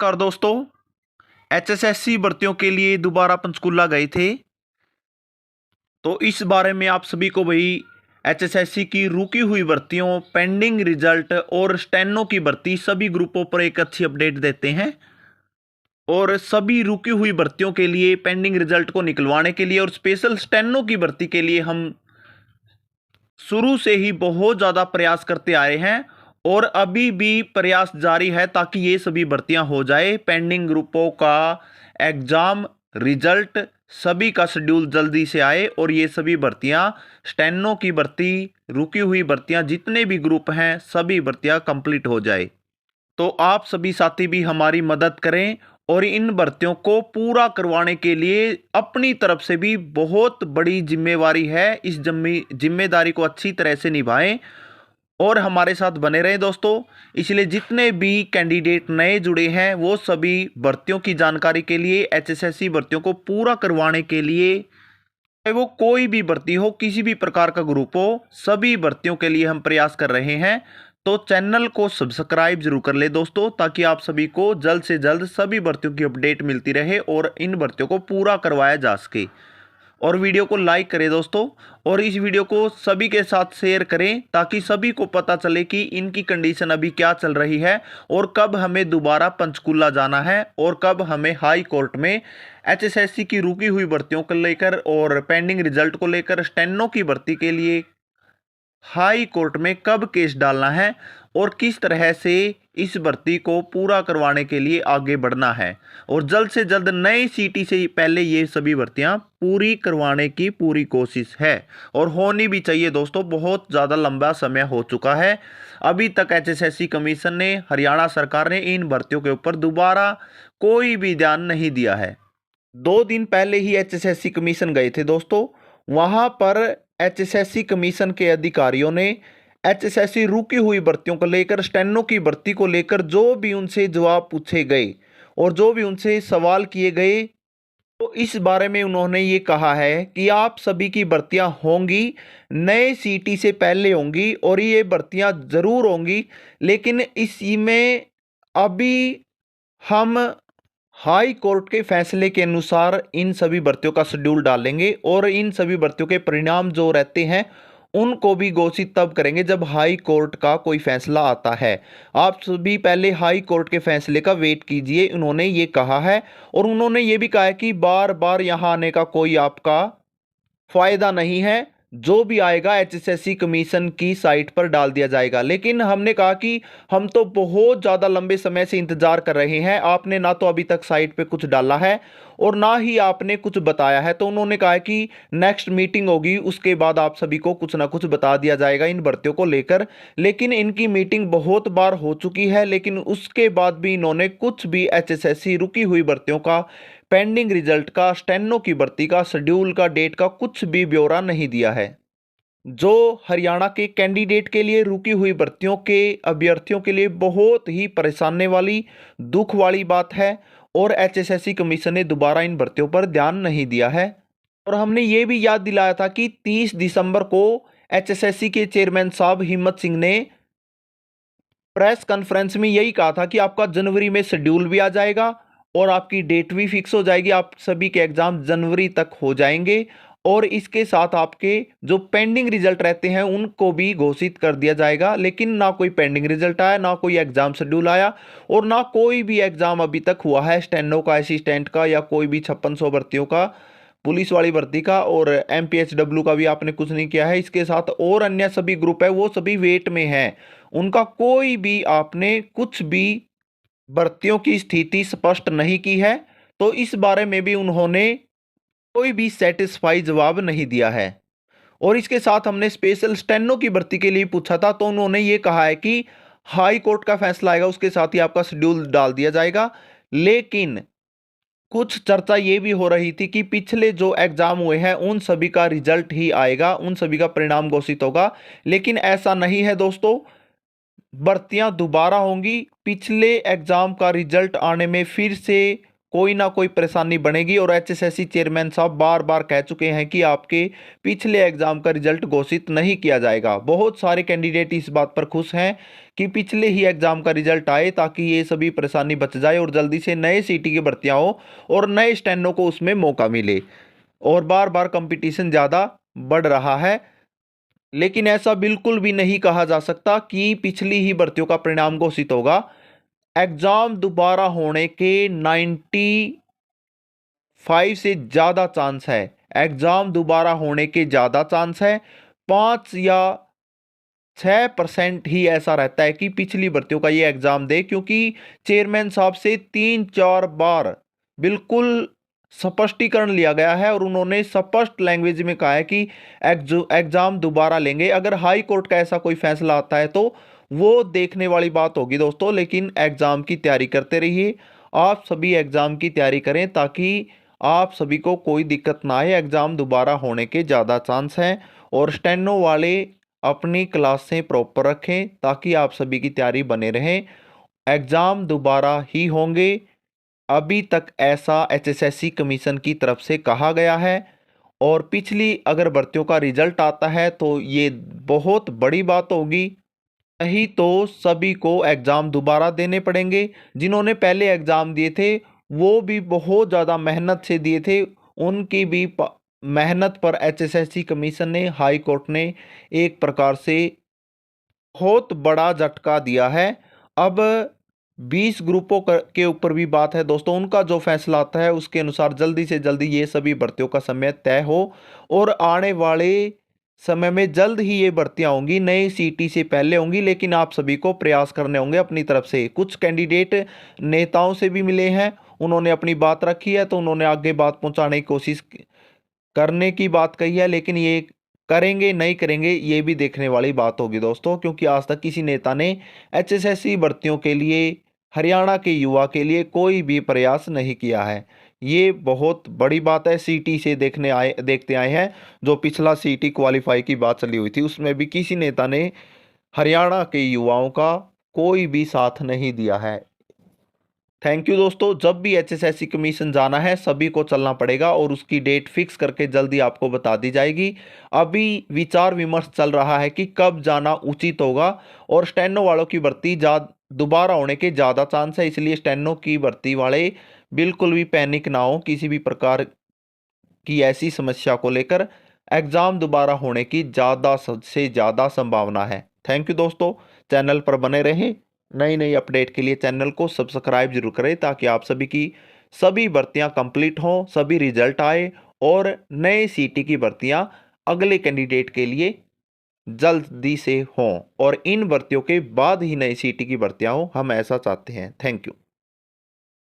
नमस्कार दोस्तों। एचएसएससी भर्तियों के लिए दोबारा पंचकुला गए थे, तो इस बारे में आप सभी को भाई एचएसएससी की रुकी हुई भर्तियों, पेंडिंग रिजल्ट और स्टेनो की भर्ती सभी ग्रुपों पर एक अच्छी अपडेट देते हैं। और सभी रुकी हुई भर्तियों के लिए, पेंडिंग रिजल्ट को निकलवाने के लिए और स्पेशल स्टेनो की भर्ती के लिए हम शुरू से ही बहुत ज़्यादा प्रयास करते आए हैं और अभी भी प्रयास जारी है ताकि ये सभी भर्तियां हो जाए। पेंडिंग ग्रुपों का एग्जाम रिजल्ट सभी का शेड्यूल जल्दी से आए और ये सभी भर्तियां, स्टेनो की भर्ती, रुकी हुई भर्तियां, जितने भी ग्रुप हैं सभी भर्तियां कंप्लीट हो जाए। तो आप सभी साथी भी हमारी मदद करें और इन भर्तियों को पूरा करवाने के लिए अपनी तरफ से भी बहुत बड़ी जिम्मेवारी है। इस जिम्मेदारी को अच्छी तरह से निभाएं और हमारे साथ बने रहें दोस्तों। इसलिए जितने भी कैंडिडेट नए जुड़े हैं वो सभी भर्तियों की जानकारी के लिए, एचएसएससी भर्तियों को पूरा करवाने के लिए, चाहे वो कोई भी भर्ती हो, किसी भी प्रकार का ग्रुप हो, सभी भर्तियों के लिए हम प्रयास कर रहे हैं। तो चैनल को सब्सक्राइब जरूर कर ले दोस्तों, ताकि आप सभी को जल्द से जल्द सभी भर्तियों की अपडेट मिलती रहे और इन भर्तियों को पूरा करवाया जा सके। और वीडियो को लाइक करें दोस्तों, और इस वीडियो को सभी के साथ शेयर करें ताकि सभी को पता चले कि इनकी कंडीशन अभी क्या चल रही है और कब हमें दोबारा पंचकुला जाना है और कब हमें हाई कोर्ट में एचएसएससी की रुकी हुई भर्तियों को लेकर और पेंडिंग रिजल्ट को लेकर स्टेनो की भर्ती के लिए हाई कोर्ट में कब केस डालना है और किस तरह से इस भर्ती को पूरा करवाने के लिए आगे बढ़ना है। और जल्द से जल्द नए सीटी से पहले ये सभी भर्तियां पूरी करवाने की पूरी कोशिश है और होनी भी चाहिए दोस्तों। बहुत ज़्यादा लंबा समय हो चुका है, अभी तक एचएसएससी कमीशन ने, हरियाणा सरकार ने इन भर्तियों के ऊपर दोबारा कोई भी ध्यान नहीं दिया है। 2 दिन पहले ही एचएसएससी कमीशन गए थे दोस्तों। वहां पर एचएसएससी कमीशन के अधिकारियों ने एचएसएससी रुकी हुई भर्तियों को लेकर, स्टेनो की भर्ती को लेकर जो भी उनसे जवाब पूछे गए और जो भी उनसे सवाल किए गए, तो इस बारे में उन्होंने ये कहा है कि आप सभी की भर्तियां होंगी, नए सीटी से पहले होंगी और ये भर्तियां जरूर होंगी, लेकिन इसमें अभी हम हाई कोर्ट के फैसले के अनुसार इन सभी भर्तियों का शेड्यूल डालेंगे और इन सभी भर्तियों के परिणाम जो रहते हैं उनको भी घोषित तब करेंगे जब हाई कोर्ट का कोई फैसला आता है। आप सभी पहले हाई कोर्ट के फैसले का वेट कीजिए, उन्होंने ये कहा है। और उन्होंने ये भी कहा है कि बार बार यहाँ आने का कोई आपका फायदा नहीं है, जो भी आएगा एचएसएससी कमीशन की साइट पर डाल दिया जाएगा। लेकिन हमने कहा कि हम तो बहुत ज़्यादा लंबे समय से इंतजार कर रहे हैं, आपने ना तो अभी तक साइट पे कुछ डाला है और ना ही आपने कुछ बताया है। तो उन्होंने कहा कि नेक्स्ट मीटिंग होगी, उसके बाद आप सभी को कुछ ना कुछ बता दिया जाएगा इन भर्तियों को लेकर। लेकिन इनकी मीटिंग बहुत बार हो चुकी है, लेकिन उसके बाद भी इन्होंने कुछ भी एचएसएससी रुकी हुई भर्तियों का, पेंडिंग रिजल्ट का, स्टेनो की भर्ती का, शेड्यूल का, डेट का कुछ भी ब्यौरा नहीं दिया है। जो हरियाणा के कैंडिडेट के लिए, रुकी हुई भर्तियों के अभ्यर्थियों के लिए बहुत ही परेशानी वाली, दुख वाली बात है। और एचएसएससी कमीशन ने दोबारा इन भर्तियों पर ध्यान नहीं दिया है। और हमने ये भी याद दिलाया था कि 30 दिसंबर को एचएसएससी के चेयरमैन साहब हिम्मत सिंह ने प्रेस कॉन्फ्रेंस में यही कहा था कि आपका जनवरी में शेड्यूल भी आ जाएगा और आपकी डेट भी फिक्स हो जाएगी, आप सभी के एग्जाम जनवरी तक हो जाएंगे और इसके साथ आपके जो पेंडिंग रिजल्ट रहते हैं उनको भी घोषित कर दिया जाएगा। लेकिन ना कोई पेंडिंग रिजल्ट आया, ना कोई एग्जाम शेड्यूल आया और ना कोई भी एग्जाम अभी तक हुआ है स्टेनो का, असिस्टेंट का या कोई भी 5600 भर्तियों का, पुलिस वाली भर्ती का और एमपीएचडब्ल्यू का भी आपने कुछ नहीं किया है। इसके साथ और अन्य सभी ग्रुप है वो सभी वेट में हैं, उनका कोई भी आपने कुछ भी भर्तियों की स्थिति स्पष्ट नहीं की है। तो इस बारे में भी उन्होंने कोई भी सेटिस्फाई जवाब नहीं दिया है। और इसके साथ हमने स्पेशल स्टेनो की भर्ती के लिए पूछा था, तो उन्होंने ये कहा है कि हाई कोर्ट का फैसला आएगा उसके साथ ही आपका शेड्यूल डाल दिया जाएगा। लेकिन कुछ चर्चा ये भी हो रही थी कि पिछले जो एग्जाम हुए हैं उन सभी का रिजल्ट ही आएगा, उन सभी का परिणाम घोषित होगा। लेकिन ऐसा नहीं है दोस्तों, भर्तियां दोबारा होंगी। पिछले एग्जाम का रिजल्ट आने में फिर से कोई ना कोई परेशानी बनेगी। और एचएसएससी चेयरमैन साहब बार बार कह चुके हैं कि आपके पिछले एग्जाम का रिजल्ट घोषित नहीं किया जाएगा। बहुत सारे कैंडिडेट इस बात पर खुश हैं कि पिछले ही एग्जाम का रिजल्ट आए, ताकि ये सभी परेशानी बच जाए और जल्दी से नए सीटी की भर्तियां हो और नए स्टेनो को उसमें मौका मिले। और बार बार कंपटीशन ज़्यादा बढ़ रहा है, लेकिन ऐसा बिल्कुल भी नहीं कहा जा सकता कि पिछली ही भर्तियों का परिणाम घोषित होगा। एग्जाम दोबारा होने के 95 से ज़्यादा चांस है। एग्जाम दोबारा होने के ज़्यादा चांस है। 5 या 6% ही ऐसा रहता है कि पिछली भर्तियों का ये एग्जाम दे, क्योंकि चेयरमैन साहब से 3-4 बार बिल्कुल स्पष्टीकरण लिया गया है और उन्होंने स्पष्ट लैंग्वेज में कहा है कि एग्जाम दोबारा लेंगे। अगर हाई कोर्ट का ऐसा कोई फैसला आता है तो वो देखने वाली बात होगी दोस्तों, लेकिन एग्जाम की तैयारी करते रहिए। आप सभी एग्जाम की तैयारी करें ताकि आप सभी को कोई दिक्कत ना आए। एग्जाम दोबारा होने के ज़्यादा चांस हैं। और स्टेनो वाले अपनी क्लासें प्रॉपर रखें ताकि आप सभी की तैयारी बने रहें। एग्जाम दोबारा ही होंगे, अभी तक ऐसा एचएसएससी कमीशन की तरफ से कहा गया है। और पिछली अगर भर्तियों का रिजल्ट आता है तो ये बहुत बड़ी बात होगी, नहीं तो सभी को एग्ज़ाम दोबारा देने पड़ेंगे। जिन्होंने पहले एग्ज़ाम दिए थे वो भी बहुत ज़्यादा मेहनत से दिए थे, उनकी भी मेहनत पर एचएसएससी कमीशन ने, हाई कोर्ट ने एक प्रकार से बहुत बड़ा झटका दिया है। अब 20 ग्रुपों के ऊपर भी बात है दोस्तों, उनका जो फैसला आता है उसके अनुसार जल्दी से जल्दी ये सभी भर्तियों का समय तय हो और आने वाले समय में जल्द ही ये भर्तियां होंगी, नई सीटी से पहले होंगी। लेकिन आप सभी को प्रयास करने होंगे अपनी तरफ से। कुछ कैंडिडेट नेताओं से भी मिले हैं, उन्होंने अपनी बात रखी है तो उन्होंने आगे बात पहुंचाने की कोशिश करने की बात कही है, लेकिन ये करेंगे नहीं करेंगे ये भी देखने वाली बात होगी दोस्तों, क्योंकि आज तक किसी नेता ने एचएसएससी भर्तियों के लिए, हरियाणा के युवा के लिए कोई भी प्रयास नहीं किया है। ये बहुत बड़ी बात है। सीटी से देखते आए हैं, जो पिछला सीटी क्वालिफाई की बात चली हुई थी उसमें भी किसी नेता ने हरियाणा के युवाओं का कोई भी साथ नहीं दिया है। थैंक यू दोस्तों। जब भी एचएसएससी कमीशन जाना है सभी को चलना पड़ेगा और उसकी डेट फिक्स करके जल्दी आपको बता दी जाएगी। अभी विचार विमर्श चल रहा है कि कब जाना उचित होगा। और स्टेनो वालों की भर्ती दोबारा होने के ज़्यादा चांस है, इसलिए स्टेनो की भर्ती वाले बिल्कुल भी पैनिक ना हो किसी भी प्रकार की ऐसी समस्या को लेकर। एग्ज़ाम दोबारा होने की ज़्यादा से ज़्यादा संभावना है। थैंक यू दोस्तों, चैनल पर बने रहें। नई नई अपडेट के लिए चैनल को सब्सक्राइब जरूर करें ताकि आप सभी की सभी भर्तियां कंप्लीट हों, सभी रिजल्ट आए और नए सीटी की भर्तियां अगले कैंडिडेट के लिए जल्दी से हों और इन भर्तियों के बाद ही नई सीटी की भर्तियां हों, हम ऐसा चाहते हैं। Thank you.